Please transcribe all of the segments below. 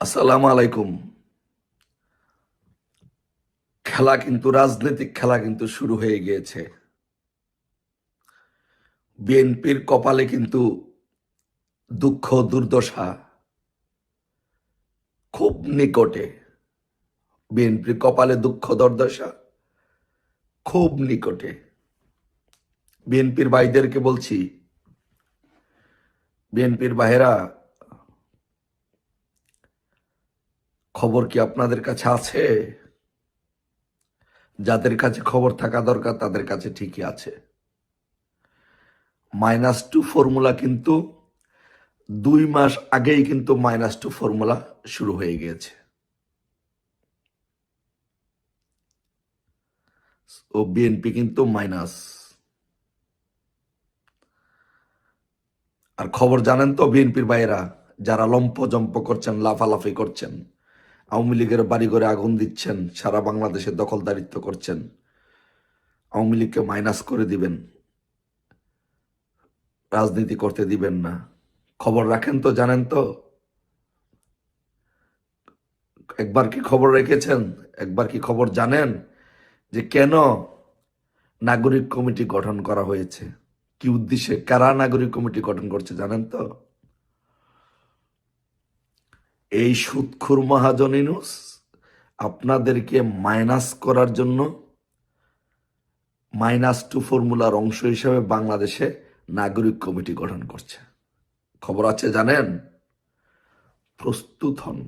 আসসালামু আলাইকুম। রাজনৈতিক খেলা কিন্তু শুরু হয়ে গিয়েছে। বিএনপির কপালে কিন্তু দুঃখ দুর্দশা খুব নিকটে। বিএনপির কপালে দুঃখ দুর্দশা খুব নিকটে। বিএনপির ভাইদেরকে বলছি, বিএনপির ভাইয়েরা, খবর কি আপনাদের কাছে আছে? যাদের কাছে খবর থাকা দরকার তাদের কাছে ঠিকই আছে। -2 ফর্মুলা কিন্তু 2 মাস আগেই কিন্তু -2 ফর্মুলা শুরু হয়ে গিয়েছে। ও বিএনপি কিন্তু মাইনাস। আর খবর জানেন তো বিএনপির ভাইয়েরা, যারা লম্পজম্প করছেন, লাফালাফি করছেন, আওয়ামী লীগের বাড়ি ঘরে আগুন দিচ্ছেন, সারা বাংলাদেশে দখলদারিত্ব করছেন, আওয়ামী লীগকে মাইনাস করে দিবেন, রাজনীতি করতে দিবেন না। খবর রাখেন তো, জানেন তো? একবার কি খবর রেখেছেন? একবার কি খবর জানেন যে কেন নাগরিক কমিটি গঠন করা হয়েছে? কি উদ্দেশ্যে কারা নাগরিক কমিটি গঠন করছে জানেন তো? এই সুদখোর মহাজন ইউনূস আপনাদেরকে মাইনাস করার জন্য -2 ফর্মুলার অংশ হিসেবে বাংলাদেশে নাগরিক কমিটি গঠন করছে। খবর আছে জানেন? প্রস্তুত হন।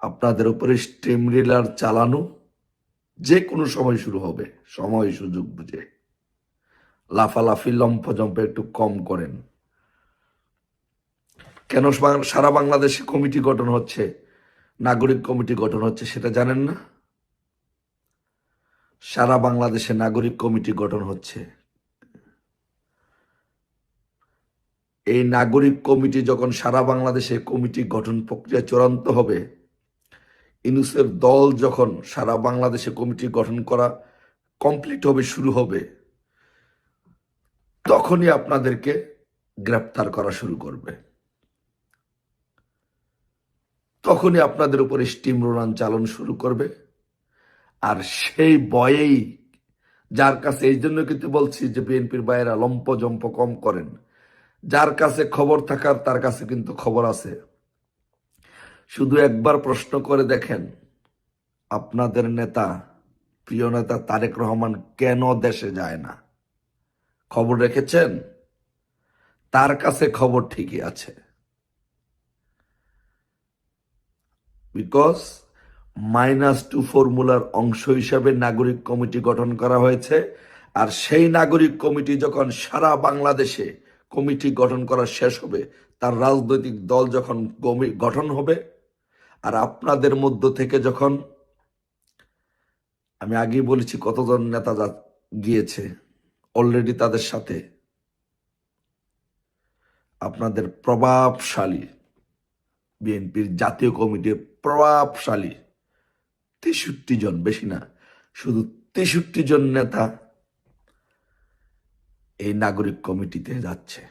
আপনাদের উপরে স্টিমরিলার চালানো যে কোনো সময় শুরু হবে, সময় সুযোগ বুঝে। লাফালাফি লম্ফজম্প একটু কম করেন। কেন সারা বাংলাদেশে কমিটি গঠন হচ্ছে, নাগরিক কমিটি গঠন হচ্ছে সেটা জানেন না? সারা বাংলাদেশে নাগরিক কমিটি গঠন হচ্ছে। এই নাগরিক কমিটি যখন সারা বাংলাদেশে কমিটি গঠন প্রক্রিয়া চূড়ান্ত হবে, ইউনূসের দল যখন সারা বাংলাদেশে কমিটি গঠন করা কমপ্লিট হবে, শুরু হবে, তখনই আপনাদেরকে গ্রেপ্তার করা শুরু করবে। তখনই আপনাদের উপরে স্টিম রোলান চালন শুরু করবে। আর সেই ভয়েই, যার কাছে, এই জন্য কিন্তু বলছি যে বিএনপির বাইরা লম্পজম্প কম করেন। যার কাছে খবর থাকার তার কাছে কিন্তু খবর আছে। শুধু একবার প্রশ্ন করে দেখেন, আপনাদের নেতা, প্রিয় নেতা তারেক রহমান কেন দেশে যায় না? খবর রেখেছেন? তার কাছে খবর ঠিকই আছে। বিকজ -2 ফর্মুলার অংশ হিসাবে নাগরিক কমিটি গঠন করা হয়েছে। আর সেই নাগরিক কমিটি যখন সারা বাংলাদেশে কমিটি গঠন করা শেষ হবে, তার রাজনৈতিক দল যখন গঠন হবে, আর আপনাদের মধ্য থেকে যখন, আমি আগেই বলেছি কতজন নেতা গিয়েছে অলরেডি, তাদের সাথে আপনাদের প্রভাবশালী বিএনপির জাতীয় কমিটির প্রভাবশালী 63 জন, বেশি না, শুধু 63 জন নেতা এই নাগরিক কমিটিতে যাচ্ছে।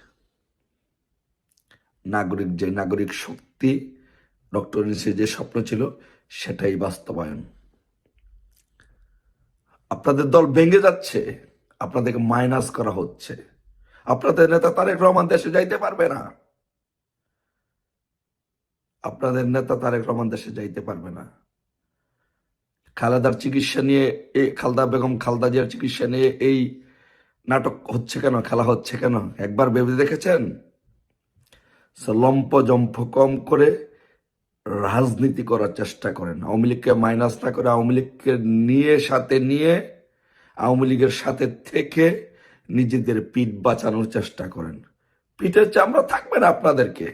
নাগরিক শক্তি, ডক্টর ইউনূসের যে স্বপ্ন ছিল সেটাই বাস্তবায়ন। আপনাদের দল ভেঙে যাচ্ছে, আপনাদেরকে মাইনাস করা হচ্ছে। আপনাদের নেতা তারেক রহমান দেশে যাইতে পারবে না। আপনাদের নেতা তারেক রহমান দেশে যাইতে পারবে না। খালেদার চিকিৎসা নিয়ে, খালদা বেগম খালদা জিয়ার চিকিৎসা নিয়ে এই নাটক হচ্ছে কেন, খেলা হচ্ছে কেন? একবার ভেবে দেখেছেন? লম্প জম্প কম করে রাজনীতি করার চেষ্টা করেন। আওয়ামী লীগকে মাইনাস না করে, আওয়ামী লীগকে সাথে নিয়ে, আওয়ামী লীগের সাথে থেকে নিজেদের পিঠ বাঁচানোর চেষ্টা করেন। পিঠের চামড়া থাকবে না আপনাদেরকে।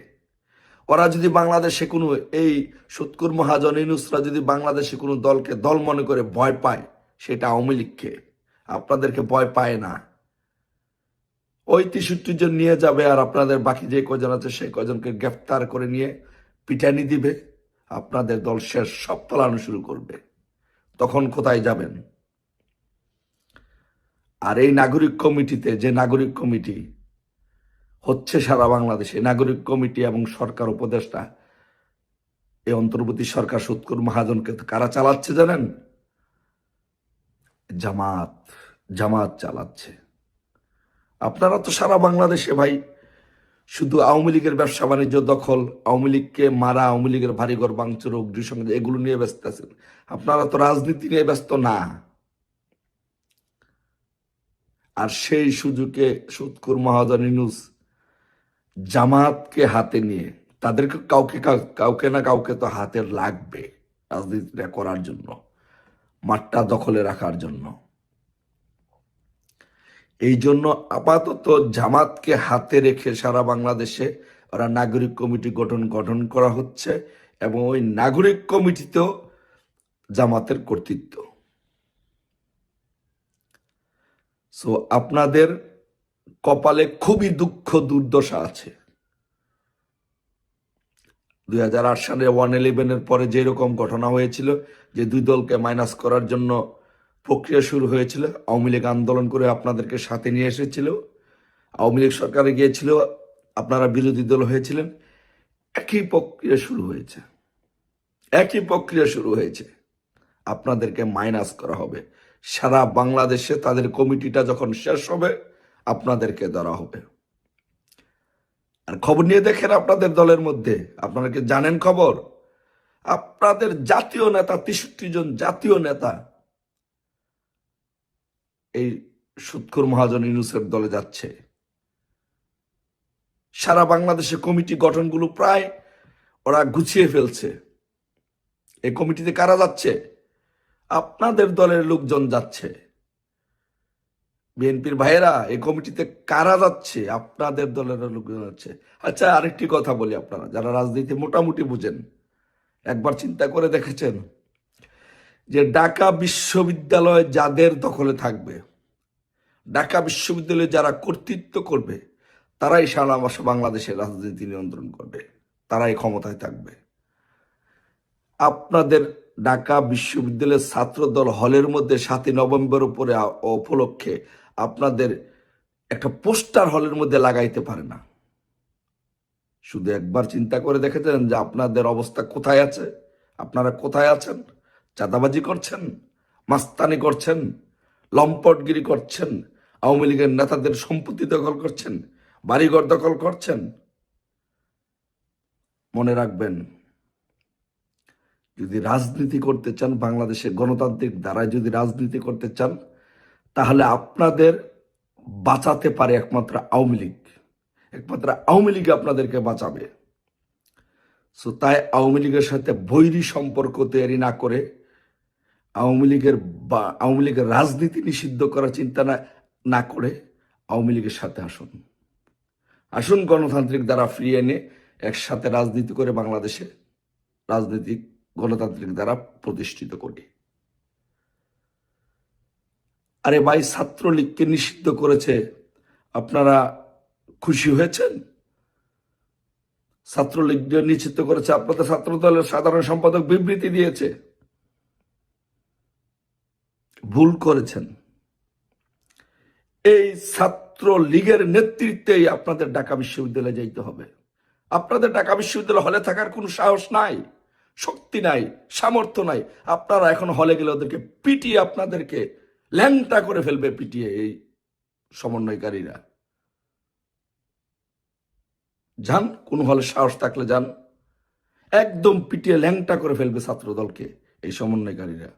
ওরা যদি বাংলাদেশে কোনো, এই সুৎকুর মহাজন ইউনূসরা যদি বাংলাদেশে কোনো দলকে দল মনে করে ভয় পায়, সেটা আওয়ামী লীগকে। আপনাদেরকে ভয় পায় না। ওই 63 জন নিয়ে যাবে, আর আপনাদের বাকি যে কজন আছে সেই কজনকে গ্রেফতার করে নিয়ে পিটানি দিবে। আপনাদের দল শেষ, সব পালানো শুরু করবে। তখন কোথায় যাবেন? আর এই নাগরিক কমিটিতে, যে নাগরিক কমিটি হচ্ছে সারা বাংলাদেশে, নাগরিক কমিটি এবং সরকার উপদেষ্টা এই অন্তর্বর্তী সরকার সুৎখোর মহাজনকে কারা চালাচ্ছে জানেন? জামাত জামাত চালাচ্ছে। আপনারা তো সারা বাংলাদেশে ভাই শুধু আওয়ামী লীগের ব্যবসা বাণিজ্য দখল, আওয়ামী লীগকে মারা, আওয়ামী লীগের ভারীঘর ভাঙচুর, অগ্নিসংযোগ এগুলো নিয়ে ব্যস্ত আছেন। আপনারা তো রাজনীতি নিয়ে ব্যস্ত না। আর সেই সুযোগে সুৎখোর মহাজন ইউনূস জামাতকে হাতে নিয়ে, তাদেরকে কাউকে না কাউকে তো হাতে লাগবে রাজনীতিটা করার জন্য, মাঠটা দখলে রাখার জন্য। এই জন্য আপাতত জামাতকে হাতে রেখে সারা বাংলাদেশে ওরা নাগরিক কমিটি গঠন করা হচ্ছে, এবং ওই নাগরিক কমিটিতেও জামাতের কর্তৃত্ব। সো আপনাদের কপালে খুবই দুঃখ দুর্দশা আছে। 2008 সালে 111-এর পরে যেরকম ঘটনা হয়েছিল, যে দুই দলকে মাইনাস করার জন্য প্রক্রিয়া শুরু হয়েছিল, আওয়ামী লীগ আন্দোলন করে আপনাদেরকে সাথে নিয়ে এসেছিল, আওয়ামী লীগ সরকারে গিয়েছিল, আপনারা বিরোধী দল হয়েছিলেন, একই প্রক্রিয়া শুরু হয়েছে। আপনাদেরকে মাইনাস করা হবে সারা বাংলাদেশে। তাদের কমিটিটা যখন শেষ হবে আপনাদেরকে ধরা হবে। আর খবর নিয়ে দেখেন আপনাদের দলের মধ্যে, আপনারা কি জানেন খবর? আপনাদের জাতীয় নেতা, 63 জন জাতীয় নেতা এই সুৎখোর মহাজন ইউনূসের দলে যাচ্ছে। সারা বাংলাদেশে কমিটি গঠনগুলো প্রায় ওরা গুছিয়ে ফেলছে। এই কমিটিতে কারা যাচ্ছে? আপনাদের দলের লোকজন যাচ্ছে। বিএনপির ভাইয়েরা, এই কমিটিতে কারা যাচ্ছে? আপনাদের দলের লোকজন যাচ্ছে। আচ্ছা, আরেকটি কথা বলি, আপনারা যারা রাজনীতি মোটামুটি বুঝেন, একবার চিন্তা করে দেখেছেন যে ঢাকা বিশ্ববিদ্যালয় যাদের দখলে থাকবে, ঢাকা বিশ্ববিদ্যালয়ে যারা কর্তৃত্ব করবে, তারাই সারা বাংলাদেশের রাজনীতি নিয়ন্ত্রণ করবে, তারাই ক্ষমতায় থাকবে। আপনাদের ঢাকা বিশ্ববিদ্যালয়ের ছাত্রদল হলের মধ্যে 7ই নভেম্বর উপরে উপলক্ষে আপনাদের একটা পোস্টার হলের মধ্যে লাগাইতে পারে না। শুধু একবার চিন্তা করে দেখেছেন যে আপনাদের অবস্থা কোথায় আছে? আপনারা কোথায় আছেন? চাঁদাবাজি করছেন, মাস্তানি করছেন, লম্পটগিরি করছেন, আওয়ামী লীগের নেতাদের সম্পত্তি দখল করছেন, বাড়িঘর দখল করছেন। মনে রাখবেন, যদি রাজনীতি করতে চান, বাংলাদেশে গণতান্ত্রিক ধারায় যদি রাজনীতি করতে চান, তাহলে আপনাদের বাঁচাতে পারে একমাত্র আওয়ামী লীগ। একমাত্র আওয়ামী লীগ আপনাদেরকে বাঁচাবে। সো তাই আওয়ামী লীগের সাথে বৈরী সম্পর্ক তৈরি না করে, আওয়ামী লীগের রাজনীতি নিষিদ্ধ করার চিন্তা না করে আওয়ামী লীগের সাথে আসুন গণতান্ত্রিক দ্বারা ফিরিয়ে এনে একসাথে রাজনীতি করে বাংলাদেশে রাজনীতি গণতান্ত্রিক দ্বারা প্রতিষ্ঠিত করি। আরে ভাই, ছাত্রলীগকে নিষিদ্ধ করেছে, আপনারা খুশি হয়েছেন? ছাত্রলীগ নিষিদ্ধ করেছে, আপনাদের ছাত্র দলের সাধারণ সম্পাদক বিবৃতি দিয়েছে। ভুল করেছেন। এই ছাত্র লীগের নেতৃত্বেই আপনাদের ঢাকা বিশ্ববিদ্যালয়ে যাইতে হবে। আপনাদের ঢাকা বিশ্ববিদ্যালয় হলে থাকার কোনো সাহস নাই, শক্তি নাই, সামর্থ্য নাই। আপনারা এখন হলে গেলে ওদেরকে পিটিয়ে, আপনাদেরকে ল্যাংটা করে ফেলবে পিটিয়ে এই সমন্বয়কারীরা। যান, কোন হলে সাহস থাকলে যান, একদম পিটিয়ে ল্যাংটা করে ফেলবে ছাত্র দলকে এই সমন্বয়কারীরা।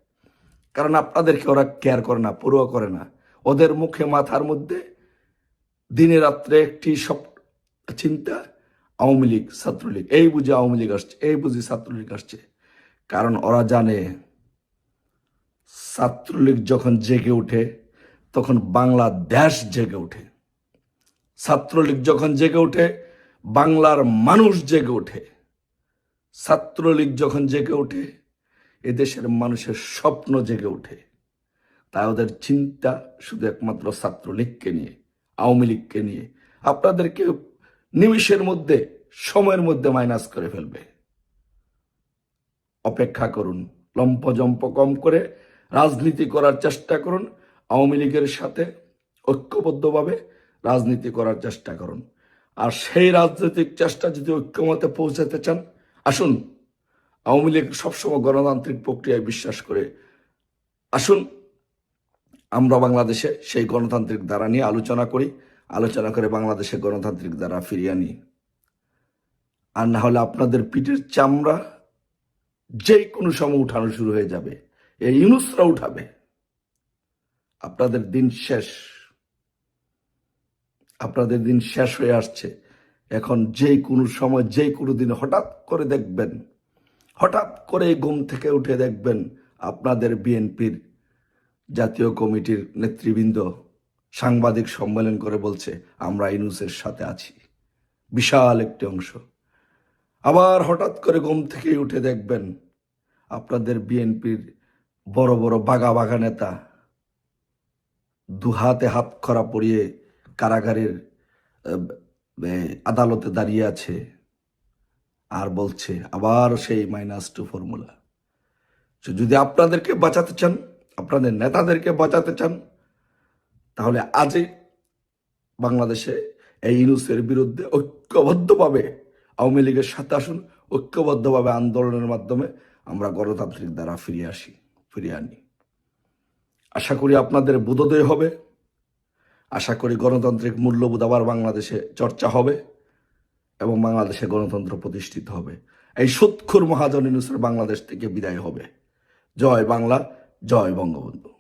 কারণ আপনাদেরকে ওরা কেয়ার করে না, পরোয়া করে না। ওদের মুখে মাথার মধ্যে দিনে রাত্রে একটি সব চিন্তা, আওয়ামী লীগ, ছাত্রলীগ, এই বুঝে আওয়ামী লীগ আসছে, এই বুঝি ছাত্রলীগ আসছে। কারণ ওরা জানে ছাত্রলীগ যখন জেগে ওঠে তখন বাংলাদেশ জেগে ওঠে। ছাত্রলীগ যখন জেগে ওঠে বাংলার মানুষ জেগে ওঠে। ছাত্রলীগ যখন জেগে ওঠে এদেশের মানুষের স্বপ্ন জেগে ওঠে। তাই ওদের চিন্তা শুধু একমাত্র ছাত্রলীগকে নিয়ে, আওয়ামী লীগকে নিয়ে। আপনাদেরকে নিমিষের মধ্যে, সময়ের মধ্যে মাইনাস করে ফেলবে। অপেক্ষা করুন, লম্পজম্প কম করে রাজনীতি করার চেষ্টা করুন। আওয়ামী লীগের সাথে ঐক্যবদ্ধভাবে রাজনীতি করার চেষ্টা করুন। আর সেই রাজনৈতিক চেষ্টা যদি ঐক্যমতে পৌঁছাতে চান, আসুন আওয়ামী লীগ সবসময় গণতান্ত্রিক প্রক্রিয়ায় বিশ্বাস করে। আসুন আমরা বাংলাদেশে সেই গণতান্ত্রিক ধারা নিয়ে আলোচনা করি, আলোচনা করে বাংলাদেশে গণতান্ত্রিক ধারা ফিরিয়ে আনি। আর না হলে আপনাদের পিঠের চামড়া যে কোনো সময় উঠানো শুরু হয়ে যাবে, এই ইউনূসরা উঠাবে। আপনাদের দিন শেষ, আপনাদের দিন শেষ হয়ে আসছে। এখন যে কোনো সময় যে কোনো দিন হঠাৎ করে দেখবেন, হঠাৎ করে ঘুম থেকে উঠে দেখবেন আপনাদের বিএনপির জাতীয় কমিটির নেতৃবৃন্দ সাংবাদিক সম্মেলন করে বলছে আমরা ইউনূসের সাথে আছি, বিশাল একটি অংশ। আবার হঠাৎ করে ঘুম থেকে উঠে দেখবেন আপনাদের বিএনপির বড় বড় বাঘা বাঘা নেতা দুহাতে হাত খরা পরিয়ে কারাগারের আদালতে দাঁড়িয়ে আছে আর বলছে আবার সেই -2 ফর্মুলা। যদি আপনাদেরকে বাঁচাতে চান, আপনাদের নেতাদেরকে বাঁচাতে চান, তাহলে আজই বাংলাদেশে এই ইউনূসের বিরুদ্ধে ঐক্যবদ্ধভাবে আওয়ামী লীগের সাথে আসুন। ঐক্যবদ্ধভাবে আন্দোলনের মাধ্যমে আমরা গণতান্ত্রিক ধারা ফিরিয়ে আনি। আশা করি আপনাদের বোধোদয় হবে, আশা করি গণতান্ত্রিক মূল্যবোধ আবার বাংলাদেশে চর্চা হবে এবং বাংলাদেশে গণতন্ত্র প্রতিষ্ঠিত হবে। এই সুৎখুর মহাজন ইউনূসের বাংলাদেশ থেকে বিদায় হবে। জয় বাংলা, জয় বঙ্গবন্ধু।